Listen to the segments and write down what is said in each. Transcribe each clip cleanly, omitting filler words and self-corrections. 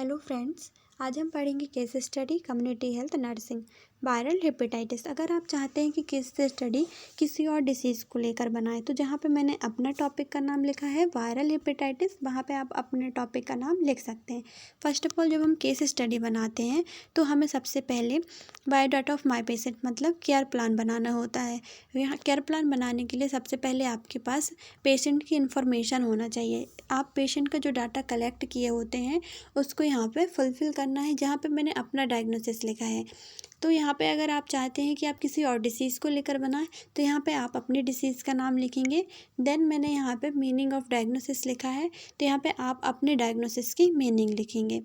Hello friends, आज हम पढ़ेंगे case study community health nursing viral hepatitis. अगर आप चाहते हैं कि केस स्टडी किसी और डिसीज़ को लेकर बनाए तो जहाँ पे मैंने अपना टॉपिक का नाम लिखा है वायरल हेपेटाइटिस, वहाँ पे आप अपने टॉपिक का नाम लिख सकते हैं। फर्स्ट ऑफ ऑल, जब हम केस स्टडी बनाते हैं तो हमें सबसे पहले बायोडाटा ऑफ माई पेशेंट मतलब केयर प्लान बनाना होता है। यहाँ केयर प्लान बनाने के लिए सबसे पहले आपके पास पेशेंट की इन्फॉर्मेशन होना चाहिए। आप पेशेंट का जो डाटा कलेक्ट किए होते हैं उसको यहाँ पे फुलफ़िल करना है। जहाँ पे मैंने अपना डायग्नोसिस लिखा है, तो यहाँ पे अगर आप चाहते हैं कि आप किसी और डिसीज़ को लेकर बनाएं तो यहाँ पे आप अपनी डिसीज़ का नाम लिखेंगे। देन मैंने यहाँ पे मीनिंग ऑफ डायग्नोसिस लिखा है, तो यहाँ पे आप अपने डायग्नोसिस की मीनिंग लिखेंगे।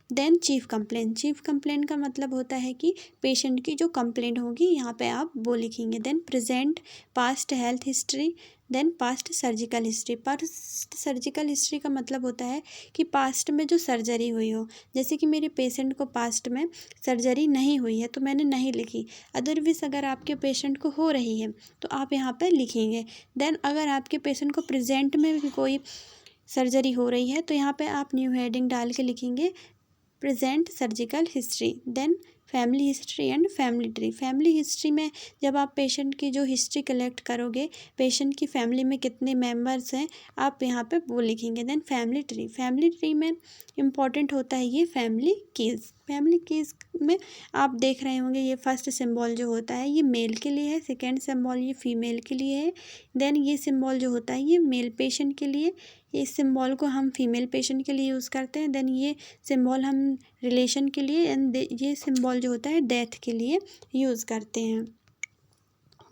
देन चीफ कंप्लेंट का मतलब होता है कि पेशेंट की जो कंप्लेंट होगी यहाँ पे आप वो लिखेंगे। Then present, past health history, then past surgical history. Past surgical history का मतलब होता है कि पास्ट में जो सर्जरी हुई हो। जैसे कि मेरे पेशेंट को पास्ट में सर्जरी नहीं हुई है तो मैंने नहीं लिखी। अदरवाइज अगर आपके पेशेंट को हो रही है तो आप यहाँ पर लिखेंगे। देन अगर आपके पेशेंट को प्रेजेंट में भी कोई सर्जरी हो रही है तो यहाँ पे आप न्यू हेडिंग डाल के लिखेंगे present surgical history. Then family history and family tree. Family history में जब आप पेशेंट की जो हिस्ट्री कलेक्ट करोगे, पेशेंट की फैमिली में कितने मेंबर्स हैं आप यहाँ पे वो लिखेंगे। देन फैमिली ट्री में इम्पॉर्टेंट होता है ये फैमिली कीज़ में आप देख रहे होंगे ये फर्स्ट सिंबल जो होता है ये मेल के लिए है, सेकेंड सिंबल ये फीमेल के लिए है, देन ये सिंबल जो होता है ये मेल पेशेंट के लिए, इस सिंबल को हम फीमेल पेशेंट के लिए यूज़ करते हैं। देन ये सिंबल हम रिलेशन के लिए एंड ये सिंबल जो होता है डेथ के लिए यूज़ करते हैं।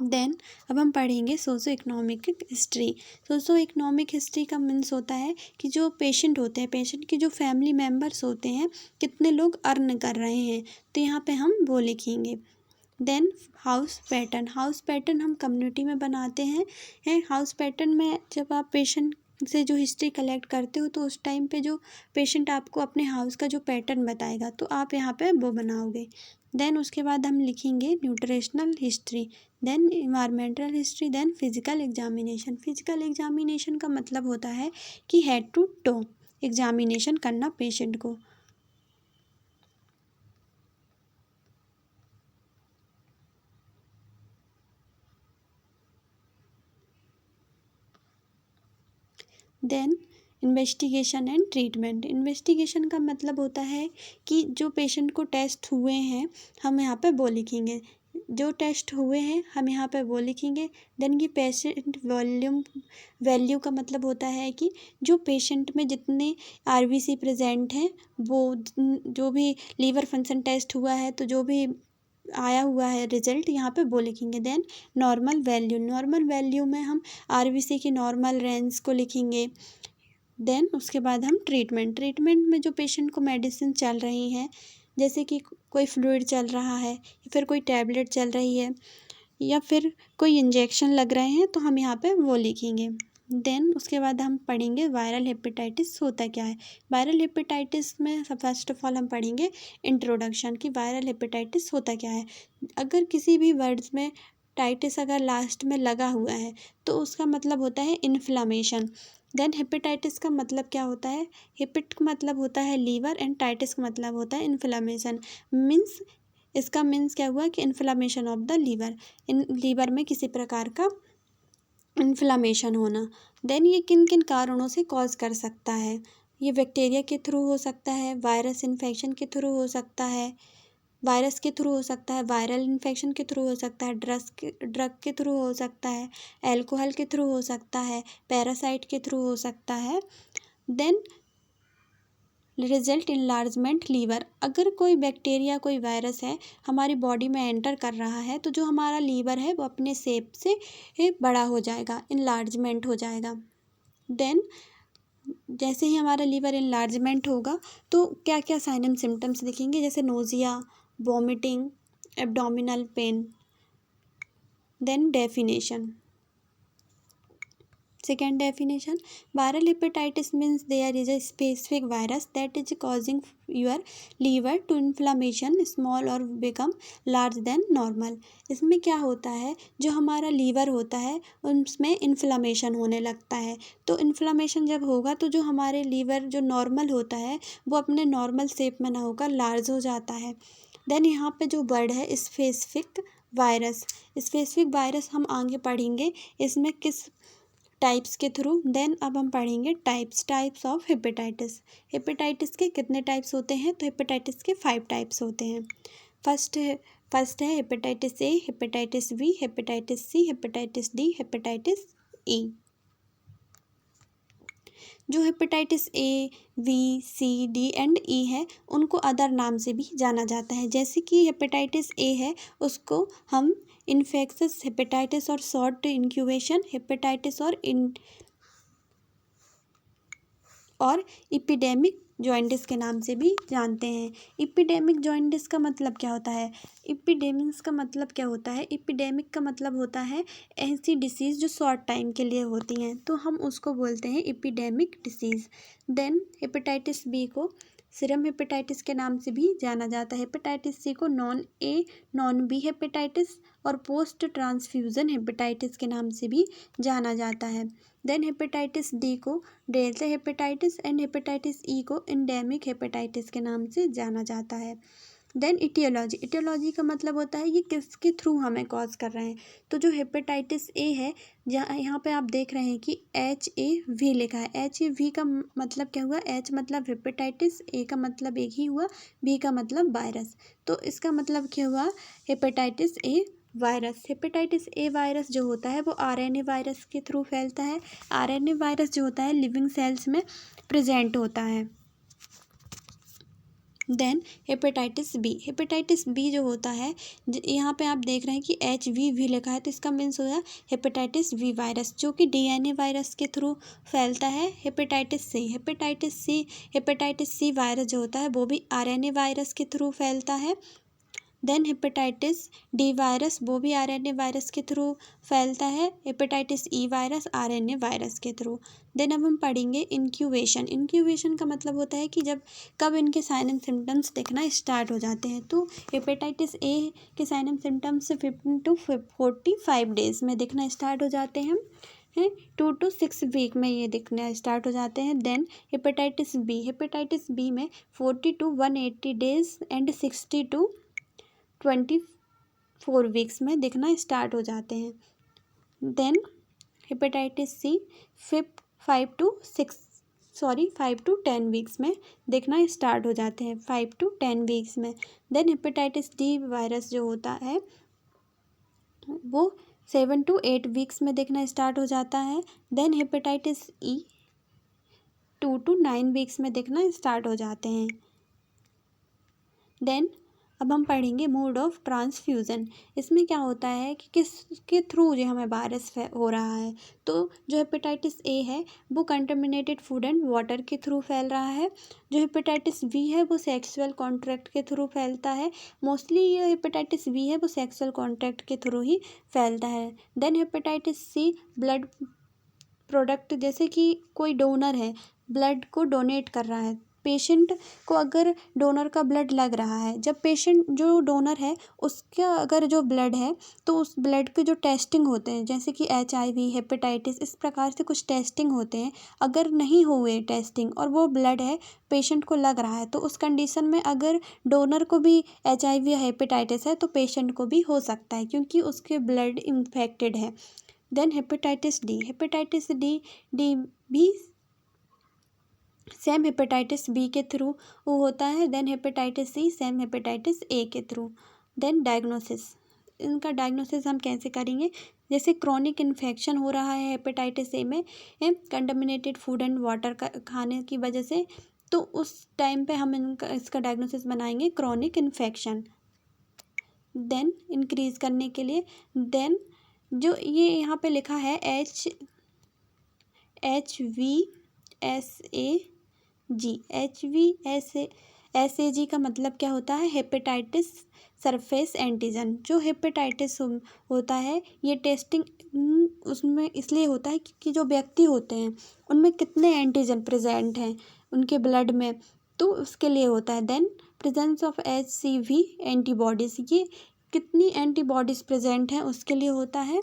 देन अब हम पढ़ेंगे socio economic history. Socio economic history का मीन्स होता है कि जो पेशेंट होते हैं, पेशेंट के जो फैमिली मेम्बर्स होते हैं, कितने लोग अर्न कर रहे हैं, तो यहाँ पे हम वो लिखेंगे। देन हाउस पैटर्न हम कम्युनिटी में बनाते हैं। हाउस पैटर्न में जब आप पेशेंट से जो हिस्ट्री कलेक्ट करते हो तो उस टाइम पे जो पेशेंट आपको अपने हाउस का जो पैटर्न बताएगा तो आप यहाँ पे वो बनाओगे। देन उसके बाद हम लिखेंगे nutritional history, then environmental history, then physical examination का मतलब होता है कि हेड टू टो एग्जामिनेशन करना पेशेंट को। Then investigation and treatment. Investigation का मतलब होता है कि जो पेशेंट को टेस्ट हुए हैं हम यहाँ पे वो लिखेंगे, जो टेस्ट हुए हैं हम यहाँ पे वो लिखेंगे। देन ये पेशेंट वैल्यू का मतलब होता है कि जो पेशेंट में जितने आरबीसी प्रेजेंट हैं वो जो भी लीवर फंक्शन टेस्ट हुआ है तो जो भी आया हुआ है रिजल्ट यहाँ पे वो लिखेंगे। देन नॉर्मल वैल्यू में हम आरबीसी की नॉर्मल रेंज को लिखेंगे। देन उसके बाद हम ट्रीटमेंट में जो पेशेंट को मेडिसिन चल रही है, जैसे कि कोई फ्लूइड चल रहा है या फिर कोई टैबलेट चल रही है या फिर कोई इंजेक्शन लग रहे हैं तो हम यहाँ पे वो लिखेंगे। देन उसके बाद हम पढ़ेंगे वायरल हेपेटाइटिस होता क्या है। वायरल हेपेटाइटिस में फर्स्ट ऑफ ऑल हम पढ़ेंगे इंट्रोडक्शन कि वायरल हेपेटाइटिस होता क्या है। अगर किसी भी वर्ड्स में टाइटिस अगर लास्ट में लगा हुआ है तो उसका मतलब होता है इन्फ्लामेशन। देन हेपेटाइटिस का मतलब क्या होता है, हेपेट का मतलब होता है लीवर एंड टाइटिस का मतलब होता है इन्फ्लामेशन। मीन्स इसका मीन्स क्या हुआ कि inflammation of the liver, in liver में किसी प्रकार का इन्फ्लामेशन होना। देन ये किन किन कारणों से कॉज कर सकता है, ये बैक्टीरिया के थ्रू हो सकता है, वायरस इन्फेक्शन के थ्रू हो सकता है, वायरस के थ्रू हो सकता है, वायरल इन्फेक्शन के थ्रू हो सकता है, ड्रग के थ्रू हो सकता है, एल्कोहल के थ्रू हो सकता है, पैरासाइट के थ्रू हो सकता है। देन रिजल्ट इनलार्जमेंट लीवर, अगर कोई बैक्टीरिया कोई वायरस है हमारी बॉडी में एंटर कर रहा है तो जो हमारा लीवर है वो अपने शेप से बड़ा हो जाएगा, इनलार्जमेंट हो जाएगा। देन जैसे ही हमारा लीवर इनलार्जमेंट होगा तो क्या क्या साइन एंड सिम्टम्स दिखेंगे, जैसे nausea, vomiting, abdominal pain, then definition. Second definition, viral hepatitis means there is a specific virus that is causing your liver to inflammation small or become large than normal. इसमें क्या होता है, जो हमारा liver होता है उसमें इन्फ्लामेशन होने लगता है। तो इन्फ्लामेशन जब होगा तो जो हमारे लीवर जो नॉर्मल होता है वो अपने नॉर्मल शेप में ना होकर लार्ज हो जाता है। देन यहाँ पे जो वर्ड है स्पेसिफिक वायरस, स्पेसिफिक वायरस हम आगे पढ़ेंगे इसमें किस टाइप्स के थ्रू। देन अब हम पढ़ेंगे टाइप्स ऑफ हेपेटाइटिस। हेपेटाइटिस के कितने टाइप्स होते हैं, तो हेपेटाइटिस के 5 टाइप्स होते हैं। फर्स्ट है hepatitis A, hepatitis B, hepatitis C, hepatitis D, hepatitis E. जो hepatitis A, B, C, D and E है उनको अदर नाम से भी जाना जाता है। जैसे कि हेपेटाइटिस ए है उसको हम इन्फेक्शस हेपेटाइटिस और शॉर्ट इंक्यूबेशन हेपेटाइटिस और एपिडेमिक जॉइंटिस के नाम से भी जानते हैं। एपिडेमिक जॉइंटिस का मतलब क्या होता है, एपिडेमिक्स का मतलब क्या होता है, एपिडेमिक का मतलब होता है ऐसी डिसीज़ जो शॉर्ट टाइम के लिए होती हैं, तो हम उसको बोलते हैं epidemic disease. Then hepatitis B को सीरम हेपेटाइटिस के नाम से भी जाना जाता है। हेपेटाइटिस सी को non A non B hepatitis और पोस्ट ट्रांसफ्यूज़न हेपेटाइटिस के नाम से भी जाना जाता है। देन हेपेटाइटिस डी को delta hepatitis and hepatitis E को एंडेमिक हेपेटाइटिस के नाम से जाना जाता है। देन इटियोलॉजी का मतलब होता है ये किसके थ्रू हमें कॉज कर रहे हैं। तो जो हेपेटाइटिस ए है, जहाँ यहाँ पे आप देख रहे हैं कि HAV लिखा है। HAV का मतलब क्या हुआ, H मतलब हेपेटाइटिस, A का मतलब एक ही हुआ, B का मतलब वायरस। तो इसका मतलब क्या हुआ, hepatitis A virus. Hepatitis A virus जो होता है वो RNA वायरस के थ्रू फैलता है। RNA वायरस जो होता है लिविंग सेल्स में प्रेजेंट होता है। देन हेपेटाइटिस बी जो होता है, यहाँ पे आप देख रहे हैं कि HVV लिखा है, तो इसका मीन्स होगा हेपेटाइटिस बी वायरस जो कि DNA वायरस के थ्रू फैलता है। हेपेटाइटिस सी वायरस जो होता है वो भी RNA वायरस के थ्रू फैलता है। देन हेपेटाइटिस डी वायरस वो भी RNA वायरस के थ्रू फैलता है। Hepatitis E virus RNA virus के थ्रू। देन अब हम पढ़ेंगे इंक्यूबेशन का मतलब होता है कि कब इनके साइन एंड सिम्टम्स दिखना स्टार्ट हो जाते हैं। तो हेपेटाइटिस ए के sign and symptoms 15 to 45 days में दिखना स्टार्ट हो जाते हैं 2 to 6 वीक में ये दिखना स्टार्ट हो जाते हैं। देन हेपेटाइटिस बी में 40 to 180 days and 60 to 24 weeks में दिखना स्टार्ट हो जाते हैं। Then hepatitis C 5 to 10 weeks में दिखना स्टार्ट हो जाते हैं, 5 to 10 वीक्स में। देन हेपेटाइटिस डी वायरस जो होता है वो 7 to 8 वीक्स में दिखना स्टार्ट हो जाता है। Then hepatitis E 2 to 9 weeks में दिखना स्टार्ट हो जाते हैं। देन अब हम पढ़ेंगे मोड ऑफ ट्रांसफ्यूज़न। इसमें क्या होता है कि किसके थ्रू जो हमें वायरस हो रहा है। तो जो हेपेटाइटिस ए है वो कंटामिनेटेड फूड एंड वाटर के थ्रू फैल रहा है। जो हेपेटाइटिस बी है वो सेक्सुअल कॉन्टैक्ट के थ्रू फैलता है। मोस्टली ये हेपेटाइटिस बी है वो सेक्सुअल कॉन्टैक्ट के थ्रू ही फैलता है। Then hepatitis C blood product, जैसे कि कोई डोनर है ब्लड को डोनेट कर रहा है, पेशेंट को अगर डोनर का ब्लड लग रहा है, जब पेशेंट जो डोनर है उसका अगर जो ब्लड है तो उस ब्लड के जो टेस्टिंग होते हैं जैसे कि HIV हेपेटाइटिस इस प्रकार से कुछ टेस्टिंग होते हैं, अगर नहीं हुए टेस्टिंग और वो ब्लड है पेशेंट को लग रहा है तो उस कंडीशन में अगर डोनर को भी HIV या हेपेटाइटिस है तो पेशेंट को भी हो सकता है क्योंकि उसके ब्लड इन्फेक्टेड है। देन हेपेटाइटिस डी भी सेम हेपेटाइटिस बी के थ्रू वो होता है। Then hepatitis C same hepatitis A के थ्रू। देन डायग्नोसिस, इनका डायग्नोसिस हम कैसे करेंगे, जैसे क्रॉनिक इन्फेक्शन हो रहा है हेपेटाइटिस ए में कंटामिनेटेड फूड एंड वाटर का खाने की वजह से, तो उस टाइम पे हम इसका डायग्नोसिस बनाएंगे क्रॉनिक इन्फेक्शन। देन इंक्रीज करने के लिए देन जो ये यहाँ पे लिखा है HVSAG SAG का मतलब क्या होता है, हेपेटाइटिस सरफेस एंटीजन। जो हेपेटाइटिस होता है ये टेस्टिंग उसमें इसलिए होता है कि जो व्यक्ति होते हैं उनमें कितने एंटीजन प्रेजेंट हैं उनके ब्लड में, तो उसके लिए होता है। Then presence of HCV antibodies, ये कितनी एंटीबॉडीज़ प्रेजेंट हैं उसके लिए होता है।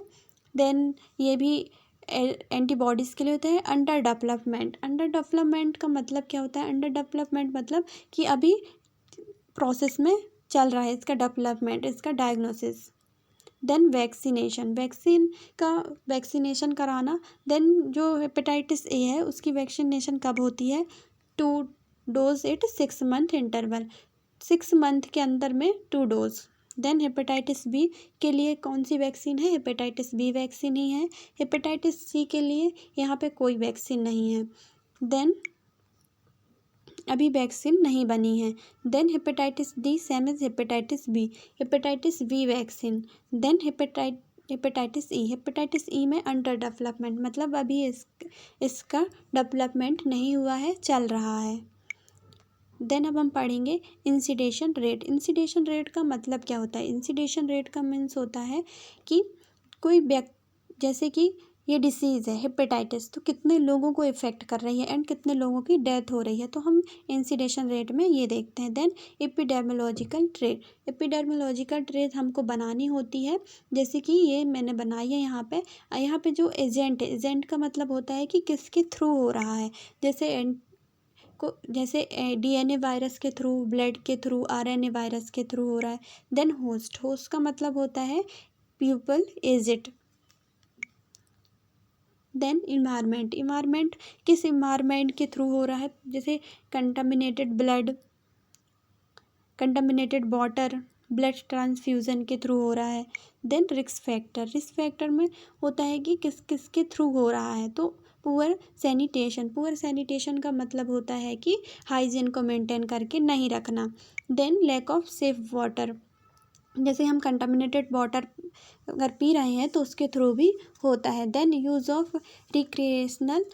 देन ये भी एंटीबॉडीज़ के लिए होता है। अंडर डेवलपमेंट, अंडर डेवलपमेंट का मतलब क्या होता है, अंडर डेवलपमेंट मतलब कि अभी प्रोसेस में चल रहा है इसका डेवलपमेंट, इसका डायग्नोसिस। देन वैक्सीनेशन, वैक्सीनेशन कराना। देन जो हेपेटाइटिस ए है उसकी वैक्सीनेशन कब होती है, 2 dose at 6 month interval, 6 month के अंदर में 2 डोज। देन हेपेटाइटिस बी के लिए कौन सी वैक्सीन है, हेपेटाइटिस बी वैक्सीन ही है। हेपेटाइटिस सी के लिए यहाँ पे कोई वैक्सीन नहीं है। देन अभी वैक्सीन नहीं बनी है। Then hepatitis D same as hepatitis B, hepatitis B vaccine. Then hepatitis E में अंडर डेवलपमेंट, मतलब अभी इसका डेवलपमेंट नहीं हुआ है, चल रहा है। देन अब हम पढ़ेंगे इंसिडेशन रेट। इंसिडेशन रेट का मतलब क्या होता है, इंसिडेशन रेट का मीन्स होता है कि कोई जैसे कि ये डिसीज़ है हेपेटाइटिस, तो कितने लोगों को इफ़ेक्ट कर रही है एंड कितने लोगों की डेथ हो रही है, तो हम इंसिडेशन रेट में ये देखते हैं। Then epidemiological trait, epidemiological trait हमको बनानी होती है, जैसे कि ये मैंने बनाई है यहाँ पे जो एजेंट है, एजेंट का मतलब होता है कि किसके थ्रू हो रहा है, जैसे DNA वायरस के थ्रू, ब्लड के थ्रू, RNA वायरस के थ्रू हो रहा है। देन होस्ट का मतलब होता है पीपल एजेड। देन इन्वायरमेंट किस इन्वायरमेंट के थ्रू हो रहा है, जैसे contaminated blood, contaminated water, blood transfusion के थ्रू हो रहा है। देन रिस्क फैक्टर में होता है कि किस किस के थ्रू हो रहा है, तो पुअर सैनिटेशन का मतलब होता है कि हाइजीन को मेंटेन करके नहीं रखना। Then lack of safe water, जैसे हम कंटामिनेटेड वाटर अगर पी रहे हैं तो उसके थ्रू भी होता है। Then use of recreational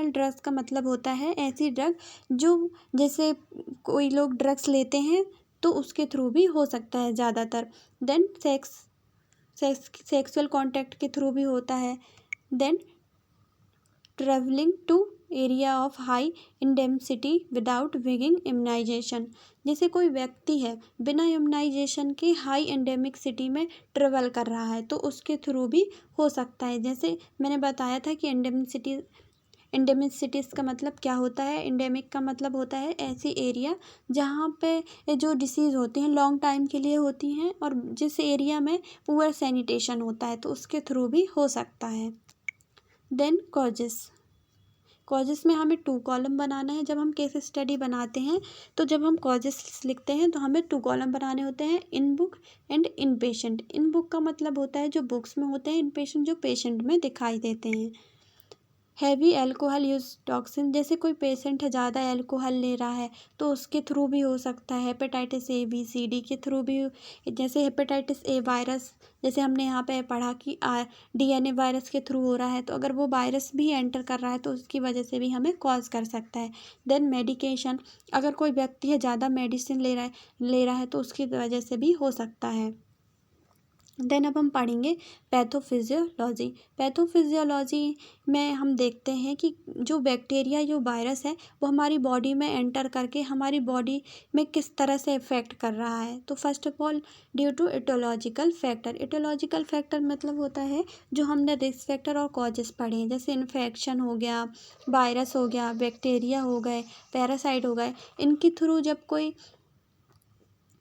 drugs का मतलब होता है ऐसी ड्रग जो, जैसे कोई लोग ड्रग्स लेते हैं तो उसके थ्रू भी हो सकता है ज़्यादातर। देन सेक्सुअल कॉन्टैक्ट के थ्रू भी होता है। Then travelling to area of high endemicity without being immunisation, जैसे कोई व्यक्ति है बिना इम्यूनाइजेशन के हाई एंडेमिक सिटी में ट्रेवल कर रहा है तो उसके थ्रू भी हो सकता है। जैसे मैंने बताया था कि एंडेमिसिटीज़ का मतलब क्या होता है, एंडेमिक का मतलब होता है ऐसी एरिया जहाँ पे जो डिसीज़ होती हैं लॉन्ग टाइम के लिए होती हैं और जिस एरिया में पुअर सैनिटेशन होता है, तो उसके थ्रू भी हो सकता है। देन कॉजेस में हमें 2 कॉलम बनाना है। जब हम केस स्टडी बनाते हैं तो जब हम कॉजेस लिखते हैं तो हमें 2 कॉलम बनाने होते हैं, in book and in patient. In book का मतलब होता है जो बुक्स में होते हैं, इन पेशेंट जो पेशेंट में दिखाई देते हैं। हैवी अल्कोहल यूज टॉक्सिन, जैसे कोई पेशेंट है ज़्यादा अल्कोहल ले रहा है तो उसके थ्रू भी हो सकता है। Hepatitis A B C D के थ्रू भी, जैसे हेपेटाइटिस A वायरस, जैसे हमने यहाँ पे पढ़ा कि DNA वायरस के थ्रू हो रहा है, तो अगर वो वायरस भी एंटर कर रहा है तो उसकी वजह से भी हमें कॉज कर सकता है। देन मेडिकेशन, अगर कोई व्यक्ति है ज़्यादा मेडिसिन ले रहा है तो उसकी वजह से भी हो सकता है। देन अब हम पढ़ेंगे पैथोफिजियोलॉजी में हम देखते हैं कि जो बैक्टीरिया, जो वायरस है वो हमारी बॉडी में एंटर करके हमारी बॉडी में किस तरह से इफ़ेक्ट कर रहा है। तो first of all due to aetiological factor मतलब होता है जो हमने रिस्क फैक्टर और कॉजेस पढ़े हैं, जैसे इन्फेक्शन हो गया, वायरस हो गया, बैक्टीरिया हो गए, पैरासाइट हो गए, इनके थ्रू जब कोई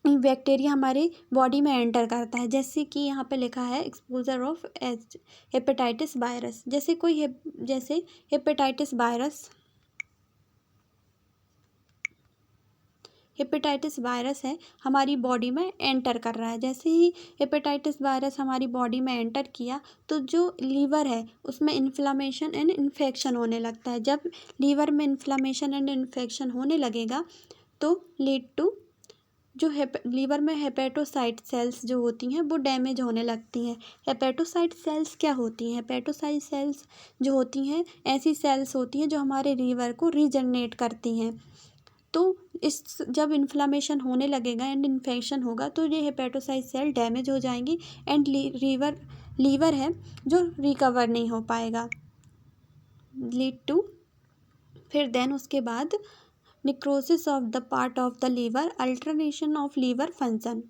बैक्टीरिया हमारे बॉडी में एंटर करता है, जैसे कि यहाँ पे लिखा है एक्सपोजर ऑफ हेपेटाइटिस वायरस, जैसे हेपेटाइटिस वायरस है हमारी बॉडी में एंटर कर रहा है। जैसे ही हेपेटाइटिस वायरस हमारी बॉडी में एंटर किया तो जो लीवर है उसमें इन्फ्लामेशन एंड इन्फेक्शन होने लगता है। जब लीवर में इन्फ्लामेशन एंड इन्फेक्शन होने लगेगा तो लीड टू जो लीवर में हेपेटोसाइट सेल्स जो होती हैं वो डैमेज होने लगती हैं। हेपेटोसाइट सेल्स क्या होती हैं? हेपेटोसाइट सेल्स जो होती हैं ऐसी सेल्स होती हैं जो हमारे लीवर को रीजनरेट करती हैं। तो इस जब इन्फ्लामेशन होने लगेगा एंड इन्फेक्शन होगा तो ये हेपेटोसाइट सेल डैमेज हो जाएंगी एंड लीवर है जो रिकवर नहीं हो पाएगा, लीड टू फिर देन उसके बाद necrosis of the part of the liver, alteration of liver function,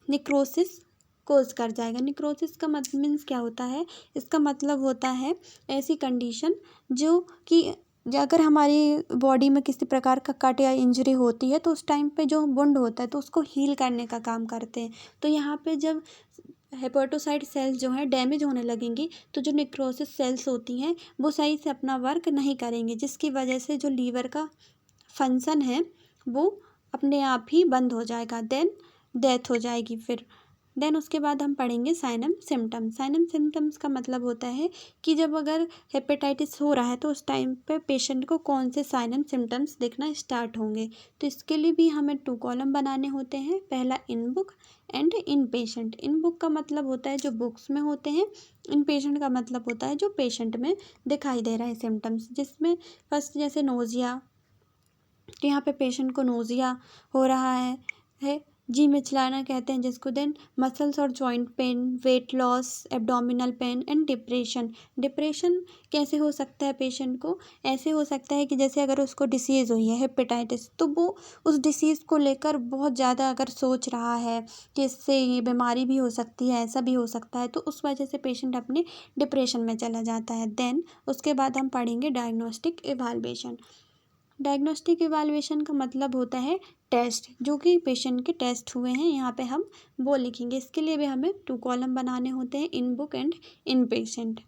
necrosis cause कर जाएगा। निक्रोसिस का मीन्स क्या होता है? इसका मतलब होता है ऐसी कंडीशन जो कि अगर हमारी बॉडी में किसी प्रकार का कट या इंजरी होती है तो उस टाइम पे जो वुंड होता है तो उसको हील करने का काम करते हैं। तो यहाँ पे जब हेपेटोसाइट सेल्स जो हैं डैमेज होने लगेंगी तो जो निक्रोसिस सेल्स होती हैं वो सही से अपना वर्क नहीं करेंगे, जिसकी वजह से जो लीवर का फंक्शन है वो अपने आप ही बंद हो जाएगा, देन डेथ हो जाएगी। फिर देन उसके बाद हम पढ़ेंगे sign and symptoms. Sign and symptoms का मतलब होता है कि जब अगर हेपेटाइटिस हो रहा है तो उस टाइम पे पेशेंट को कौन से साइन एंड सिम्टम्स दिखना स्टार्ट होंगे। तो इसके लिए भी हमें 2 कॉलम बनाने होते हैं। पहला इन book and in patient. In book का मतलब होता है जो बुक्स में होते हैं, इन पेशेंट का मतलब होता है जो पेशेंट में दिखाई दे रहे हैं सिम्टम्स, जिसमें फर्स्ट जैसे नोज़िया, तो यहाँ पे पेशेंट को नोज़िया हो रहा है जी मिचलाना कहते हैं जिसको। देन मसल्स और joint pain, weight loss, abdominal pain and depression. Depression कैसे हो सकता है पेशेंट को? ऐसे हो सकता है कि जैसे अगर उसको डिसीज़ हुई है हेपेटाइटिस तो वो उस डिसीज़ को लेकर बहुत ज़्यादा अगर सोच रहा है कि इससे ये बीमारी भी हो सकती है, ऐसा भी हो सकता है, तो उस वजह से पेशेंट अपने डिप्रेशन में चला जाता है। देन उसके बाद हम पढ़ेंगे डायग्नोस्टिक इवाल्युएशन। डायग्नोस्टिक इवाल्युएशन का मतलब होता है टेस्ट, जो कि पेशेंट के टेस्ट हुए हैं यहाँ पे हम वो लिखेंगे। इसके लिए भी हमें 2 कॉलम बनाने होते हैं, in book and in patient.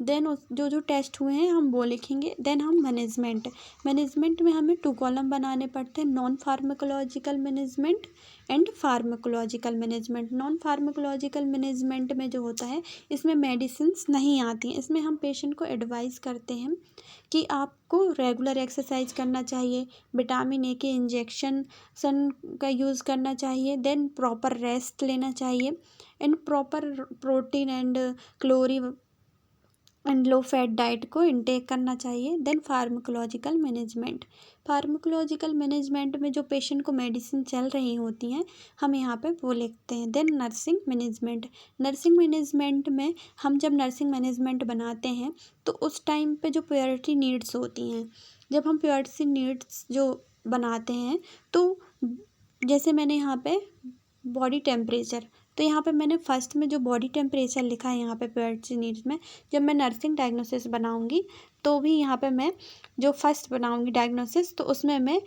देन उस जो टेस्ट हुए हैं हम वो लिखेंगे। देन हम मैनेजमेंट में हमें 2 कॉलम बनाने पड़ते हैं, non pharmacological management and pharmacological management. Non pharmacological management में जो होता है इसमें मेडिसिन्स नहीं आती हैं। इसमें हम पेशेंट को एडवाइस करते हैं कि आपको रेगुलर एक्सरसाइज करना चाहिए, विटामिन ए के इंजेक्शन का यूज़ करना चाहिए, देन प्रॉपर रेस्ट लेना चाहिए and proper protein and क्लोरी and low fat diet को इनटेक करना चाहिए। देन फार्माकोलॉजिकल मैनेजमेंट में जो पेशेंट को मेडिसिन चल रही होती हैं हम यहाँ पे वो लिखते हैं। देन नर्सिंग मैनेजमेंट में हम जब नर्सिंग मैनेजमेंट बनाते हैं तो उस टाइम पे जो प्रायोरिटी नीड्स होती हैं, जब हम प्रायोरिटी नीड्स जो बनाते हैं तो जैसे मैंने यहाँ पे बॉडी टेम्परेचर, तो यहाँ पे मैंने फर्स्ट में जो बॉडी टेम्परेचर लिखा है यहाँ पे प्रायोरिटी नीड्स में, जब मैं नर्सिंग डायग्नोसिस बनाऊँगी तो भी यहाँ पे मैं जो फर्स्ट बनाऊँगी डायग्नोसिस तो उसमें मैं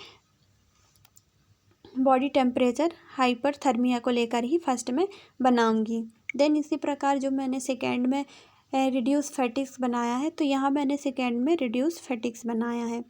बॉडी टेम्परेचर हाइपरथर्मिया को लेकर ही फर्स्ट में बनाऊँगी। देन इसी प्रकार जो मैंने सेकेंड में रिड्यूस फैटिग्स बनाया है तो यहाँ मैंने सेकेंड में रिड्यूस फैटिग्स बनाया है।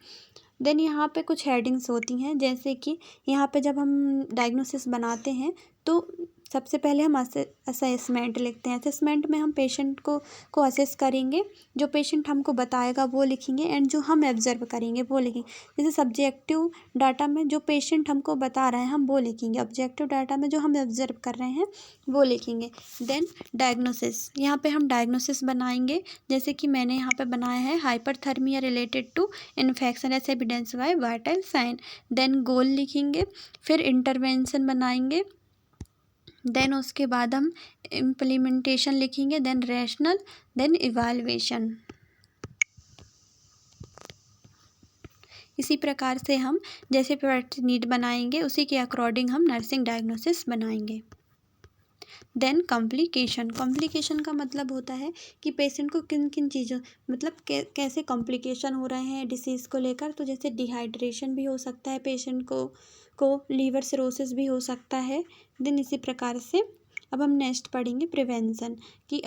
देन यहाँ पे कुछ हेडिंग्स होती हैं, जैसे कि यहाँ पे जब हम डायग्नोसिस बनाते हैं तो सबसे पहले हम असेसमेंट लिखते हैं। असेसमेंट में हम पेशेंट को असेस करेंगे, जो पेशेंट हमको बताएगा वो लिखेंगे एंड जो हम ऑब्जर्व करेंगे वो लिखेंगे। जैसे सब्जेक्टिव डाटा में जो पेशेंट हमको बता रहे हैं हम वो लिखेंगे, ऑब्जेक्टिव डाटा में जो हम ऑब्जर्व कर रहे हैं वो लिखेंगे। देन डायग्नोसिस, यहाँ पे हम डायग्नोसिस बनाएंगे, जैसे कि मैंने यहाँ पे बनाया है hyperthermia related to infection as evidence by vital sign. Then goal लिखेंगे, फिर इंटरवेंशन बनाएंगे, देन उसके बाद हम इम्प्लीमेंटेशन लिखेंगे, देन रैशनल, देन इवाल्युएशन। इसी प्रकार से हम जैसे प्रायोरिटी नीड बनाएंगे उसी के अकॉर्डिंग हम नर्सिंग डायग्नोसिस बनाएंगे। देन कॉम्प्लिकेशन का मतलब होता है कि पेशेंट को किन किन चीज़ों मतलब कैसे कॉम्प्लिकेशन हो रहे हैं डिसीज़ को लेकर। तो जैसे डिहाइड्रेशन भी हो सकता है पेशेंट को लीवर सिरोसिस भी हो सकता है। देन इसी प्रकार से अब हम नेक्स्ट पढ़ेंगे प्रिवेंशन, कि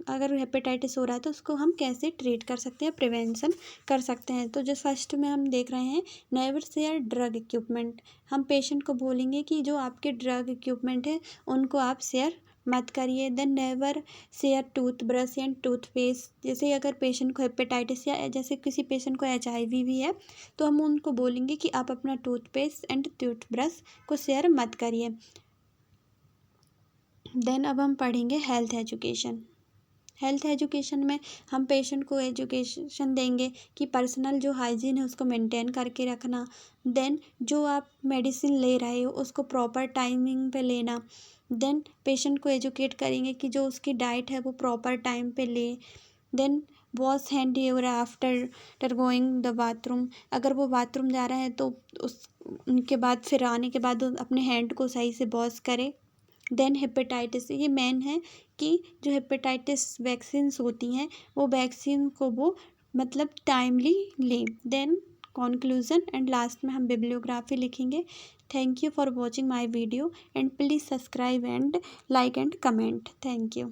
अगर हेपेटाइटिस हो रहा है तो उसको हम कैसे ट्रीट कर सकते हैं, प्रिवेंशन कर सकते हैं। तो जो फर्स्ट में हम देख रहे हैं नेवर शेयर ड्रग इक्विपमेंट। हम पेशेंट को बोलेंगे कि जो आपके ड्रग इक्विपमेंट है उनको आप शेयर मत करिए। Then never share toothbrush and toothpaste. जैसे अगर पेशेंट को हेपेटाइटिस या जैसे किसी पेशेंट को HIV भी है तो हम उनको बोलेंगे कि आप अपना टूथपेस्ट एंड टूथब्रश को शेयर मत करिए। देन अब हम पढ़ेंगे हेल्थ एजुकेशन। हेल्थ एजुकेशन में हम पेशेंट को एजुकेशन देंगे कि पर्सनल जो हाइजीन है उसको मेंटेन करके रखना। देन जो आप मेडिसिन ले रहे हो उसको प्रॉपर टाइमिंग पे लेना। देन पेशेंट को एजुकेट करेंगे कि जो उसकी डाइट है वो प्रॉपर टाइम पे ले। Then wash hand your after going the bathroom. अगर वो बाथरूम जा रहा है तो उनके बाद फिर आने के बाद अपने हैंड को सही से वॉश करे। देन हेपेटाइटिस, ये मेन है कि जो हेपेटाइटिस वैक्सीन्स होती हैं वो वैक्सीन को वो मतलब टाइमली लें। देन कॉन्क्लूज़न एंड लास्ट में हम बिब्लियोग्राफी लिखेंगे। Thank you for watching my video and please subscribe and like and comment. Thank you.